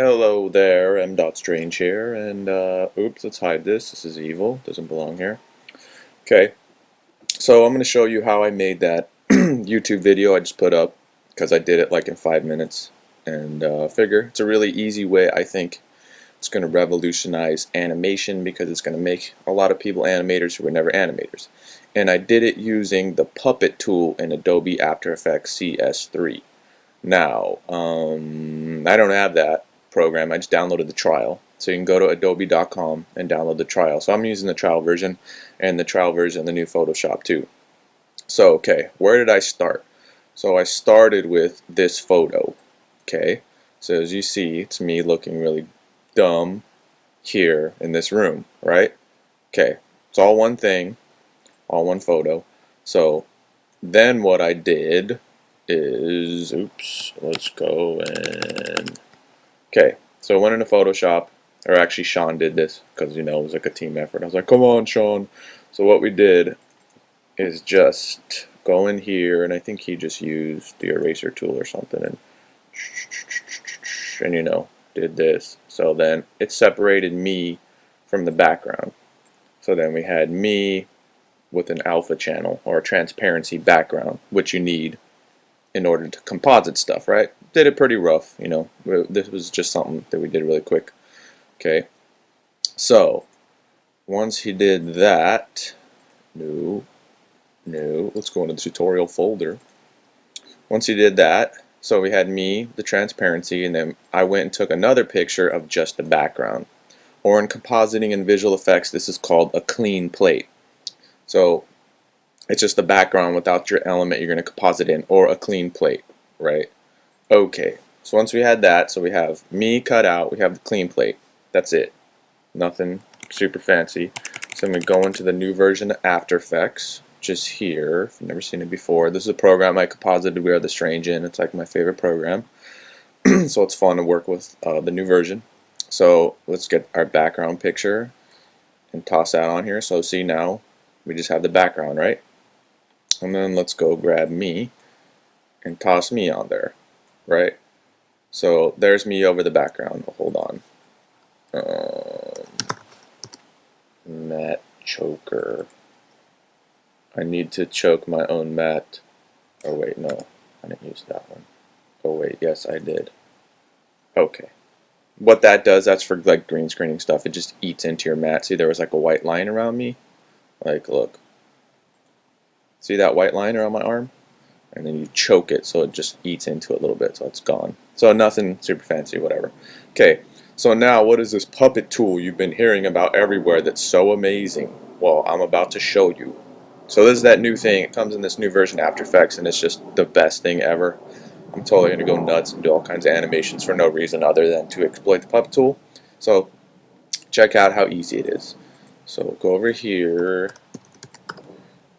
Hello there, M. here, and oops, let's hide this. This is evil. Doesn't belong here. Okay, so I'm going to show you how I made that YouTube video I just put up because I did it like in 5 minutes, and figure it's a really easy way. I think it's going to revolutionize animation because it's going to make a lot of people animators who were never animators. And I did it using the Puppet tool in Adobe After Effects CS3. Now, I don't have that program. I just downloaded the trial. So you can go to adobe.com and download the trial. So I'm using the trial version and the trial version of the new Photoshop too. So, okay, where did I start? So I started with this photo. Okay, so as you see, it's me looking really dumb here in this room, right? Okay, it's all one thing, all one photo. So then what I did is, oops, let's go and, okay, so I went into Photoshop, or actually Sean did this, because, it was like a team effort. I was like, come on, Sean. So what we did is just go in here, and I think he just used the eraser tool or something, and did this. So then it separated me from the background. So then we had me with an alpha channel, or a transparency background, which you need in order to composite stuff, right? Did it pretty rough. This was just something that we did really quick. Okay, so once he did that, no, let's go into the tutorial folder. Once he did that, so we had me, the transparency, and then I went and took another picture of just the background. Or in compositing and visual effects, this is called a clean plate. So it's just the background without your element you're going to composite in, or a clean plate, right? Okay, so once we had that, so we have me cut out, we have the clean plate. That's it. Nothing super fancy. So I'm going to go into the new version of After Effects, just here. If you've never seen it before, this is a program I composited We Are the Strange in. It's like my favorite program. So it's fun to work with the new version. So let's get our background picture and toss that on here. So see, now we just have the background, right? And then let's go grab me and toss me on there, right? So there's me over the background. Hold on. Matte choker. I need to choke my own matte. Oh wait, no, I didn't use that one. Oh wait, yes I did. Okay. What that does, that's for like green screening stuff. It just eats into your matte. See, there was like a white line around me. Like, look. See that white line around my arm? And then you choke it so it just eats into it a little bit so it's gone. So nothing super fancy, whatever. Okay, so now what is this puppet tool you've been hearing about everywhere that's so amazing? Well, I'm about to show you. So this is that new thing. It comes in this new version of After Effects, and it's just the best thing ever. I'm totally going to go nuts and do all kinds of animations for no reason other than to exploit the puppet tool. So check out how easy it is. So go over here,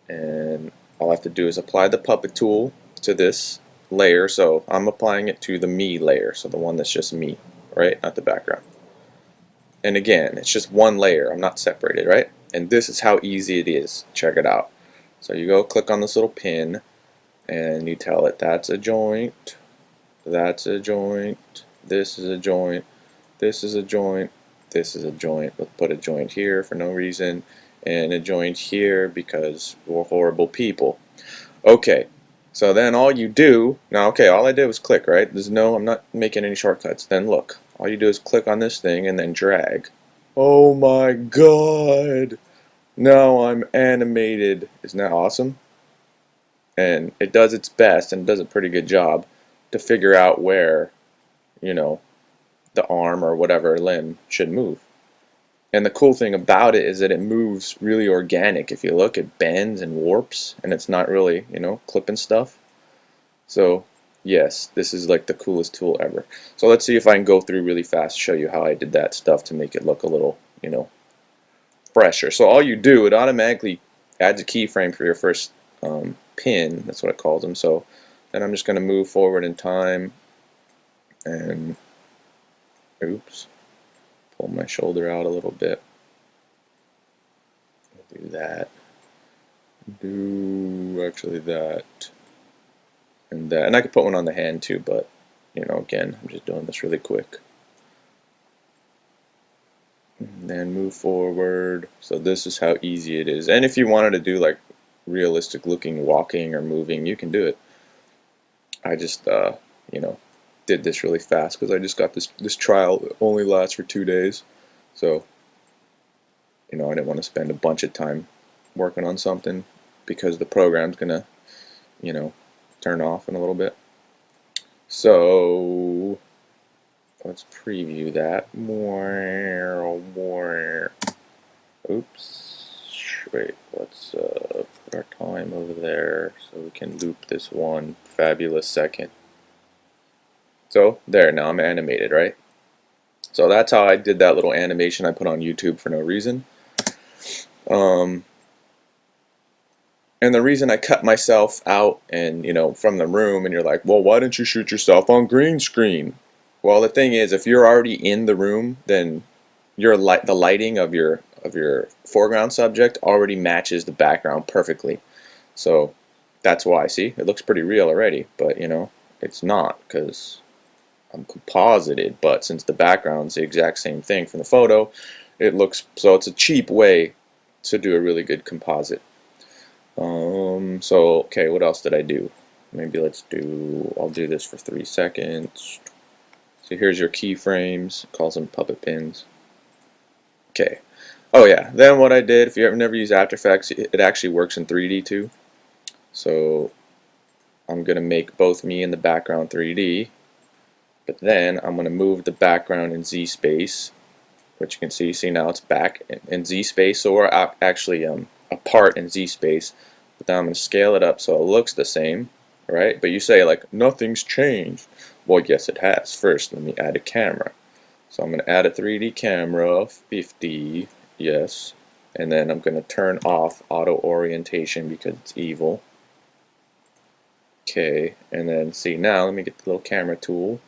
and all I have to do is apply the puppet tool to this layer. So I'm applying it to the me layer, so the one that's just me, right? Not the background. And again, it's just one layer. I'm not separated, right? And this is how easy it is. Check it out. So you go click on this little pin, and you tell it that's a joint, that's a joint, this is a joint, this is a joint, this is a joint. Let's put a joint here for no reason, and a joint here because we're horrible people. Okay, so then all you do, now okay, all I did was click, right? I'm not making any shortcuts. Then look, all you do is click on this thing and then drag. Oh my god! Now I'm animated. Isn't that awesome? And it does its best and does a pretty good job to figure out where, you know, the arm or whatever limb should move. And the cool thing about it is that it moves really organic. If you look, it bends and warps, and it's not really, clipping stuff. So, yes, this is like the coolest tool ever. So let's see if I can go through really fast, show you how I did that stuff to make it look a little, fresher. So all you do, it automatically adds a keyframe for your first pin. That's what it calls them. So then I'm just going to move forward in time and, oops, pull my shoulder out a little bit. Do that. Do actually that. And that. And I could put one on the hand too, but, again, I'm just doing this really quick. then move forward. So this is how easy it is. And if you wanted to do like realistic looking walking or moving, you can do it. I just you know, did this really fast because I just got this trial. It only lasts for 2 days, so I didn't want to spend a bunch of time working on something because the program's gonna turn off in a little bit. So let's preview that more. Oops. Wait, let's put our time over there so we can loop this one fabulous second. So there, now I'm animated, right? So that's how I did that little animation I put on YouTube for no reason. And the reason I cut myself out and from the room, and you're like, well, why didn't you shoot yourself on green screen? Well, the thing is, if you're already in the room, then the lighting of your foreground subject already matches the background perfectly. So that's why. See, it looks pretty real already, but it's not because I'm composited. But since the background's the exact same thing from the photo, it looks so. It's a cheap way to do a really good composite. So okay, what else did I do? Maybe I'll do this for 3 seconds. So here's your keyframes, calls them puppet pins. Okay. Oh yeah, then what I did, if you ever never use After Effects, it actually works in 3D too. So I'm going to make both me and the background 3D, but then I'm going to move the background in Z space, which you can see now it's back in Z space, so we're actually apart in Z space, but then I'm going to scale it up so it looks the same, right? But you say like, nothing's changed. Well, yes it has. First, let me add a camera. So I'm going to add a 3D camera, 50, yes, and then I'm going to turn off auto orientation because it's evil. Okay, and then see now, let me get the little camera tool.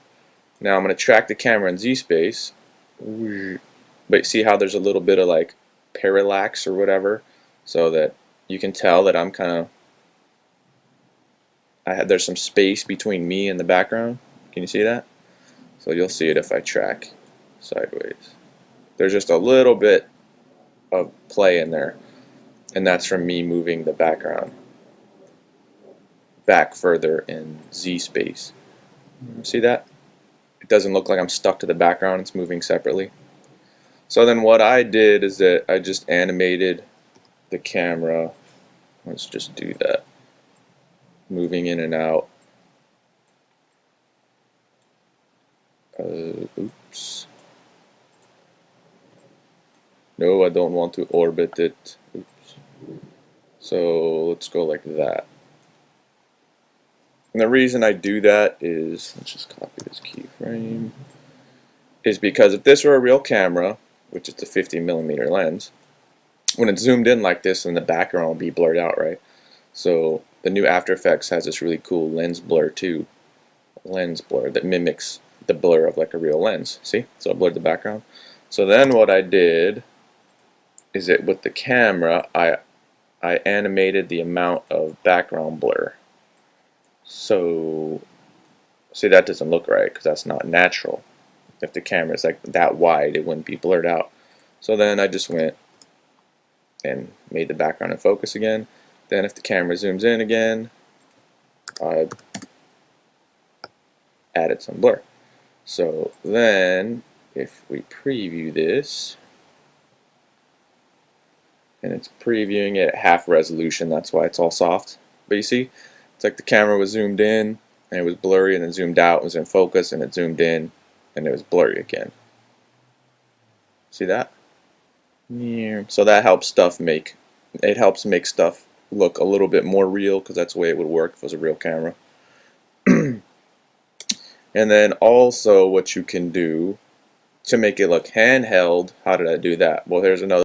Now I'm going to track the camera in Z space, but see how there's a little bit of like parallax or whatever, so that you can tell that I'm kind of, there's some space between me and the background. Can you see that? So you'll see it if I track sideways. There's just a little bit of play in there, and that's from me moving the background back further in Z space. See that? It doesn't look like I'm stuck to the background, it's moving separately. So then what I did is that I just animated the camera. Let's just do that. Moving in and out. Oops. No, I don't want to orbit it. Oops. So let's go like that. And the reason I do that is, let's just copy this keyframe, is because if this were a real camera, which is a 50mm lens, when it's zoomed in like this, then the background will be blurred out, right? So the new After Effects has this really cool lens blur too. Lens blur that mimics the blur of like a real lens. See? So it blurred the background. So then what I did is that with the camera, I animated the amount of background blur. So see, that doesn't look right because that's not natural. If the camera is like that wide, it wouldn't be blurred out. So then I just went and made the background in focus again. Then if the camera zooms in again, I added some blur. So then if we preview this, and it's previewing it at half resolution, that's why it's all soft. But you see, it's like the camera was zoomed in and it was blurry, and then zoomed out, it was in focus, and it zoomed in and it was blurry again. See that? Yeah. So that helps make stuff look a little bit more real, because that's the way it would work if it was a real camera. And then also what you can do to make it look handheld, how did I do that? Well, here's another